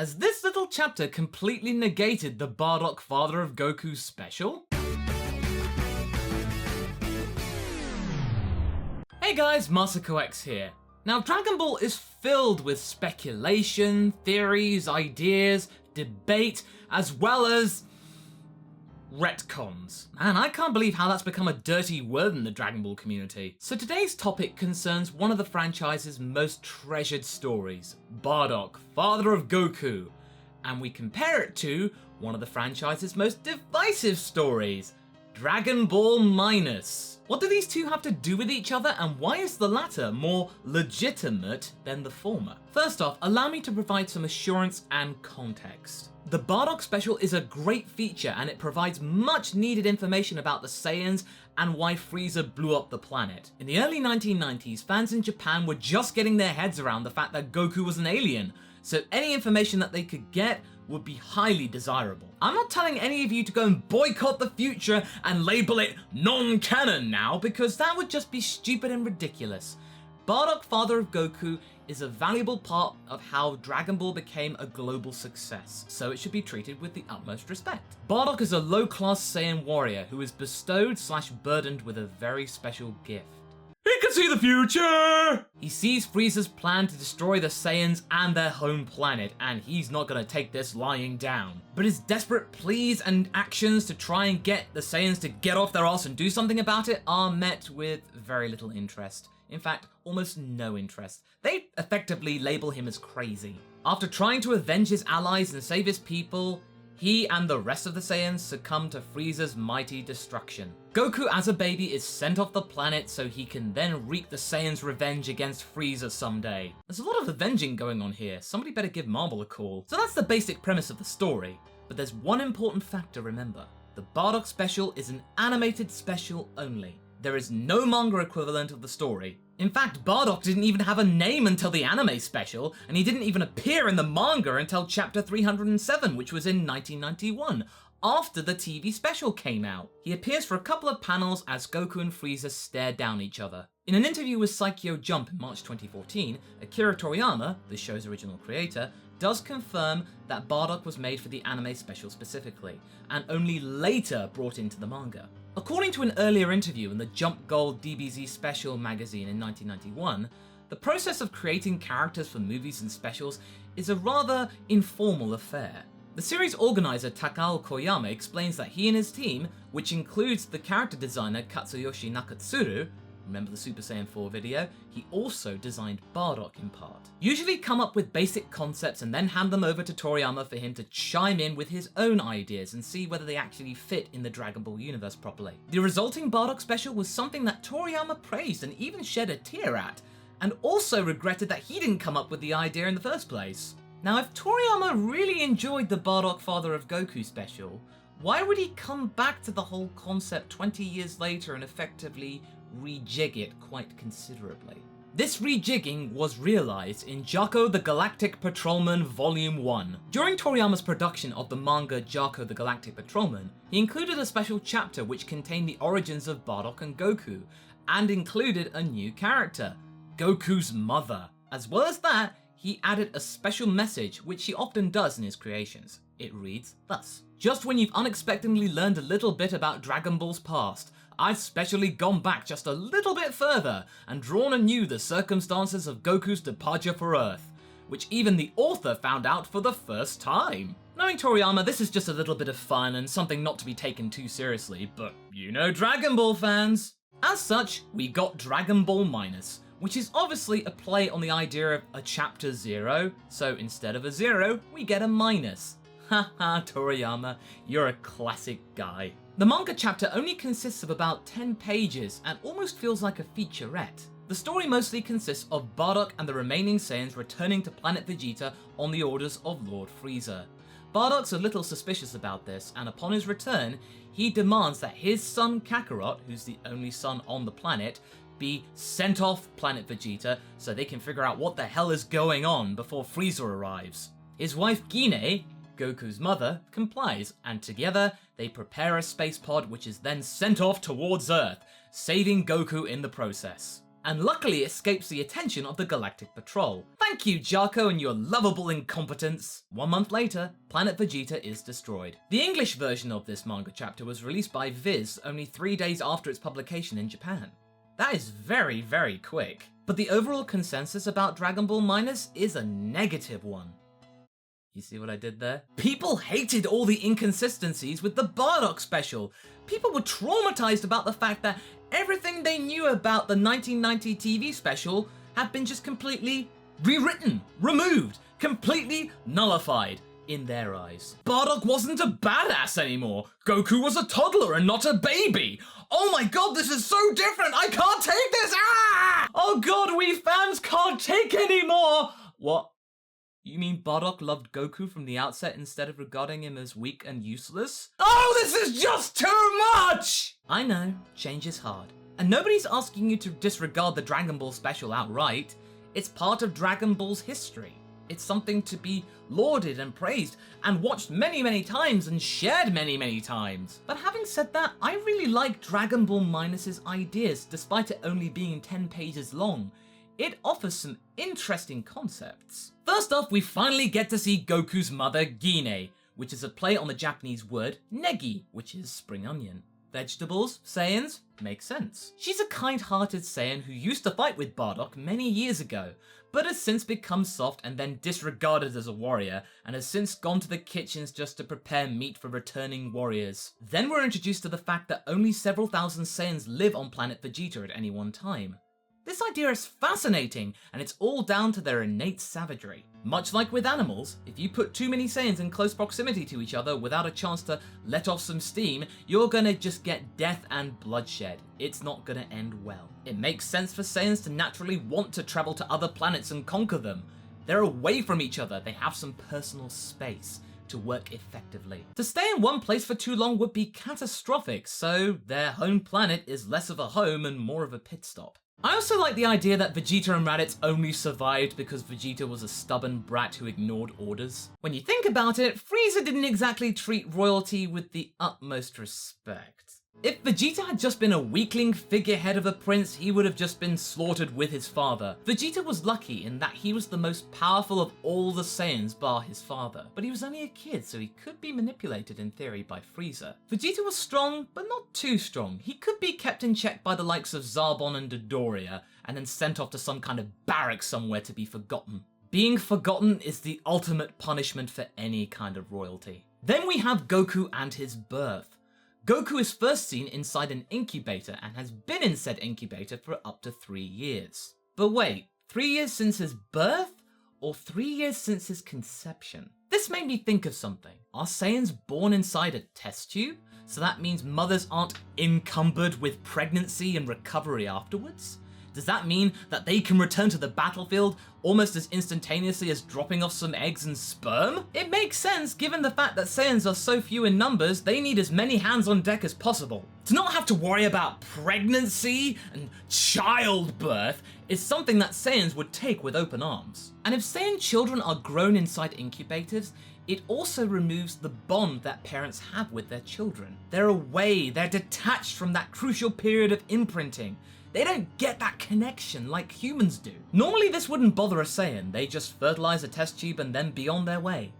Has this little chapter completely negated the Bardock Father of Goku special? Hey guys, MasakoX here. Now, Dragon Ball is filled with speculation, theories, ideas, debate, as well as retcons. Man, I can't believe how that's become a dirty word in the Dragon Ball community. So today's topic concerns one of the franchise's most treasured stories, Bardock, father of Goku, and we compare it to one of the franchise's most divisive stories, Dragon Ball Minus. What do these two have to do with each other, and why is the latter more legitimate than the former? First off, allow me to provide some assurance and context. The Bardock special is a great feature and it provides much needed information about the Saiyans and why Frieza blew up the planet. In the early 1990s, fans in Japan were just getting their heads around the fact that Goku was an alien, so any information that they could get would be highly desirable. I'm not telling any of you to go and boycott the future and label it non-canon now, because that would just be stupid and ridiculous. Bardock, father of Goku, is a valuable part of how Dragon Ball became a global success, so it should be treated with the utmost respect. Bardock is a low-class Saiyan warrior who is bestowed/burdened with a very special gift. He can see the future! He sees Frieza's plan to destroy the Saiyans and their home planet, and he's not gonna take this lying down. But his desperate pleas and actions to try and get the Saiyans to get off their ass and do something about it are met with very little interest. In fact, almost no interest. They effectively label him as crazy. After trying to avenge his allies and save his people, he and the rest of the Saiyans succumb to Frieza's mighty destruction. Goku as a baby is sent off the planet so he can then reap the Saiyans' revenge against Frieza someday. There's a lot of avenging going on here, somebody better give Marvel a call. So that's the basic premise of the story, but there's one important fact to remember. The Bardock special is an animated special only. There is no manga equivalent of the story. In fact, Bardock didn't even have a name until the anime special, and he didn't even appear in the manga until chapter 307, which was in 1991, after the TV special came out. He appears for a couple of panels as Goku and Frieza stare down each other. In an interview with Saikyo Jump in March 2014, Akira Toriyama, the show's original creator, does confirm that Bardock was made for the anime special specifically, and only later brought into the manga. According to an earlier interview in the Jump Gold DBZ Special magazine in 1991, the process of creating characters for movies and specials is a rather informal affair. The series organizer Takao Koyama explains that he and his team, which includes the character designer Katsuyoshi Nakatsuru, remember the Super Saiyan 4 video, he also designed Bardock in part, usually come up with basic concepts and then hand them over to Toriyama for him to chime in with his own ideas and see whether they actually fit in the Dragon Ball universe properly. The resulting Bardock special was something that Toriyama praised and even shed a tear at, and also regretted that he didn't come up with the idea in the first place. Now, if Toriyama really enjoyed the Bardock Father of Goku special, why would he come back to the whole concept 20 years later and effectively rejig it quite considerably? This rejigging was realized in Jaco the Galactic Patrolman Volume 1. During Toriyama's production of the manga Jaco the Galactic Patrolman, he included a special chapter which contained the origins of Bardock and Goku, and included a new character, Goku's mother. As well as that, he added a special message, which he often does in his creations. It reads thus: "Just when you've unexpectedly learned a little bit about Dragon Ball's past, I've specially gone back just a little bit further and drawn anew the circumstances of Goku's departure for Earth, which even the author found out for the first time." Knowing Toriyama, this is just a little bit of fun and something not to be taken too seriously, but you know Dragon Ball fans. As such, we got Dragon Ball Minus, which is obviously a play on the idea of a chapter 0, so instead of a 0, we get a minus. Haha, Toriyama, you're a classic guy. The manga chapter only consists of about 10 pages and almost feels like a featurette. The story mostly consists of Bardock and the remaining Saiyans returning to Planet Vegeta on the orders of Lord Frieza. Bardock's a little suspicious about this, and upon his return, he demands that his son Kakarot, who's the only son on the planet, be sent off Planet Vegeta so they can figure out what the hell is going on before Frieza arrives. His wife Gine, Goku's mother, complies, and together they prepare a space pod which is then sent off towards Earth, saving Goku in the process. and luckily escapes the attention of the Galactic Patrol. Thank you, Jarko, and your lovable incompetence. 1 month later, Planet Vegeta is destroyed. The English version of this manga chapter was released by Viz only 3 days after its publication in Japan. That is very, very quick. But the overall consensus about Dragon Ball Minus is a negative one. You see what I did there? People hated all the inconsistencies with the Bardock special. People were traumatized about the fact that everything they knew about the 1990 TV special had been just completely rewritten, removed, completely nullified in their eyes. Bardock wasn't a badass anymore. Goku was a toddler and not a baby. Oh my god, this is so different. I can't take this. Ah! Oh god, we fans can't take anymore. What? You mean Bardock loved Goku from the outset instead of regarding him as weak and useless? Oh, this is just too much! I know, change is hard. And nobody's asking you to disregard the Dragon Ball special outright. It's part of Dragon Ball's history. It's something to be lauded and praised and watched many, many times and shared many, many times. But having said that, I really like Dragon Ball Minus's ideas despite it only being 10 pages long. It offers some interesting concepts. First off, we finally get to see Goku's mother, Gine, which is a play on the Japanese word negi, which is spring onion. Vegetables, Saiyans, makes sense. She's a kind-hearted Saiyan who used to fight with Bardock many years ago, but has since become soft and then disregarded as a warrior, and has since gone to the kitchens just to prepare meat for returning warriors. Then we're introduced to the fact that only several thousand Saiyans live on Planet Vegeta at any one time. This idea is fascinating, and it's all down to their innate savagery. Much like with animals, if you put too many Saiyans in close proximity to each other without a chance to let off some steam, you're gonna just get death and bloodshed. It's not gonna end well. It makes sense for Saiyans to naturally want to travel to other planets and conquer them. They're away from each other, they have some personal space to work effectively. To stay in one place for too long would be catastrophic, so their home planet is less of a home and more of a pit stop. I also like the idea that Vegeta and Raditz only survived because Vegeta was a stubborn brat who ignored orders. When you think about it, Frieza didn't exactly treat royalty with the utmost respect. If Vegeta had just been a weakling figurehead of a prince, he would have just been slaughtered with his father. Vegeta was lucky in that he was the most powerful of all the Saiyans bar his father, but he was only a kid, so he could be manipulated in theory by Frieza. Vegeta was strong, but not too strong. He could be kept in check by the likes of Zarbon and Dodoria, and then sent off to some kind of barrack somewhere to be forgotten. Being forgotten is the ultimate punishment for any kind of royalty. Then we have Goku and his birth. Goku is first seen inside an incubator and has been in said incubator for up to 3 years. But wait, 3 years since his birth? Or 3 years since his conception? This made me think of something. Are Saiyans born inside a test tube? So that means mothers aren't encumbered with pregnancy and recovery afterwards? Does that mean that they can return to the battlefield almost as instantaneously as dropping off some eggs and sperm? It makes sense given the fact that Saiyans are so few in numbers, they need as many hands on deck as possible. To not have to worry about pregnancy and childbirth is something that Saiyans would take with open arms. And if Saiyan children are grown inside incubators, it also removes the bond that parents have with their children. They're away, they're detached from that crucial period of imprinting. They don't get that connection like humans do. Normally this wouldn't bother a Saiyan, they just fertilize a test tube and then be on their way.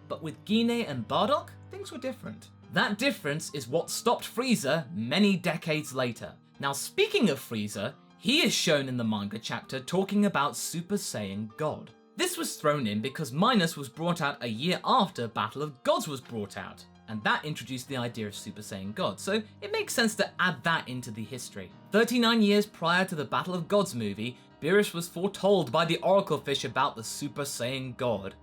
But with Gine and Bardock, things were different. That difference is what stopped Frieza many decades later. Now speaking of Frieza, he is shown in the manga chapter talking about Super Saiyan God. This was thrown in because Minus was brought out a year after Battle of Gods was brought out, and that introduced the idea of Super Saiyan God, so it makes sense to add that into the history. 39 years prior to the Battle of Gods movie, Beerus was foretold by the Oracle Fish about the Super Saiyan God.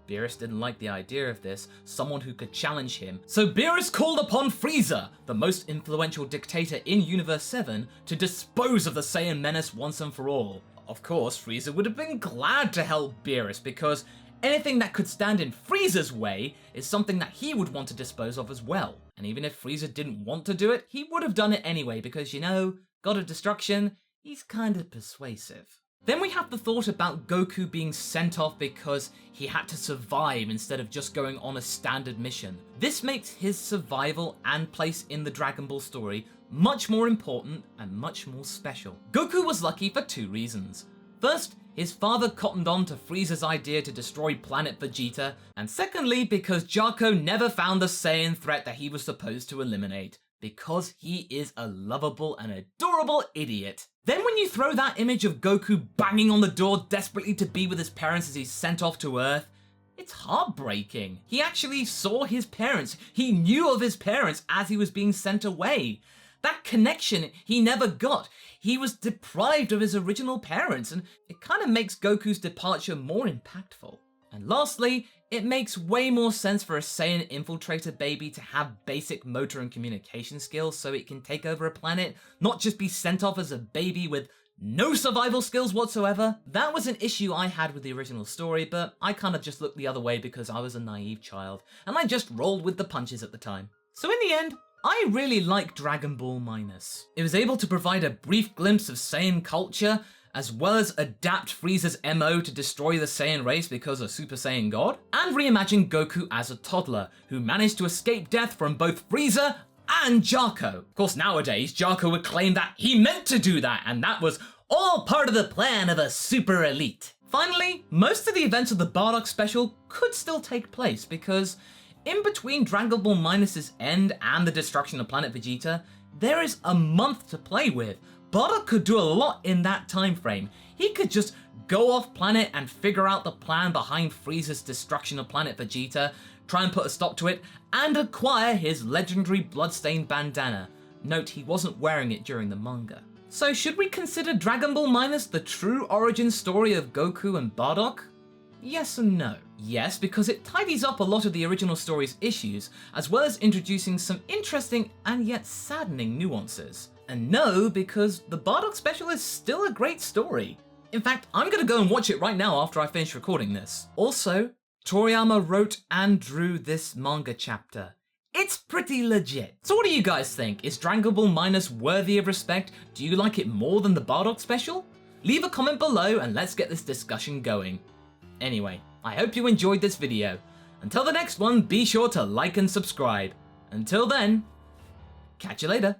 Beerus didn't like the idea of this, someone who could challenge him, so Beerus called upon Frieza, the most influential dictator in Universe 7, to dispose of the Saiyan menace once and for all. Of course, Frieza would have been glad to help Beerus because anything that could stand in Frieza's way is something that he would want to dispose of as well. And even if Frieza didn't want to do it, he would have done it anyway because, you know, God of Destruction, he's kind of persuasive. Then we have the thought about Goku being sent off because he had to survive instead of just going on a standard mission. This makes his survival and place in the Dragon Ball story much more important and much more special. Goku was lucky for two reasons. First, his father cottoned on to Frieza's idea to destroy Planet Vegeta, and secondly because Jarko never found the Saiyan threat that he was supposed to eliminate, because he is a lovable and adorable idiot. Then when you throw that image of Goku banging on the door desperately to be with his parents as he's sent off to Earth, it's heartbreaking. He actually saw his parents. He knew of his parents as he was being sent away. That connection he never got. He was deprived of his original parents, and it kind of makes Goku's departure more impactful. And lastly, it makes way more sense for a Saiyan infiltrator baby to have basic motor and communication skills so it can take over a planet, not just be sent off as a baby with no survival skills whatsoever. That was an issue I had with the original story, but I kind of just looked the other way because I was a naive child, and I just rolled with the punches at the time. So in the end, I really like Dragon Ball Minus. It was able to provide a brief glimpse of Saiyan culture, as well as adapt Frieza's MO to destroy the Saiyan race because of Super Saiyan God, and reimagine Goku as a toddler, who managed to escape death from both Frieza and Jarko. Of course, nowadays, Jarko would claim that he meant to do that, and that was all part of the plan of a super elite. Finally, most of the events of the Bardock special could still take place, because in between Dragon Ball Minus's end and the destruction of Planet Vegeta, there is a month to play with. Bardock could do a lot in that time frame. He could just go off planet and figure out the plan behind Frieza's destruction of Planet Vegeta, try and put a stop to it, and acquire his legendary bloodstained bandana. Note, he wasn't wearing it during the manga. So should we consider Dragon Ball Minus the true origin story of Goku and Bardock? Yes and no. Yes, because it tidies up a lot of the original story's issues, as well as introducing some interesting and yet saddening nuances. And no, because the Bardock special is still a great story. In fact, I'm gonna go and watch it right now after I finish recording this. Also, Toriyama wrote and drew this manga chapter. It's pretty legit. So what do you guys think? Is Dragon Ball Minus worthy of respect? Do you like it more than the Bardock special? Leave a comment below and let's get this discussion going. Anyway, I hope you enjoyed this video. Until the next one, be sure to like and subscribe. Until then, catch you later.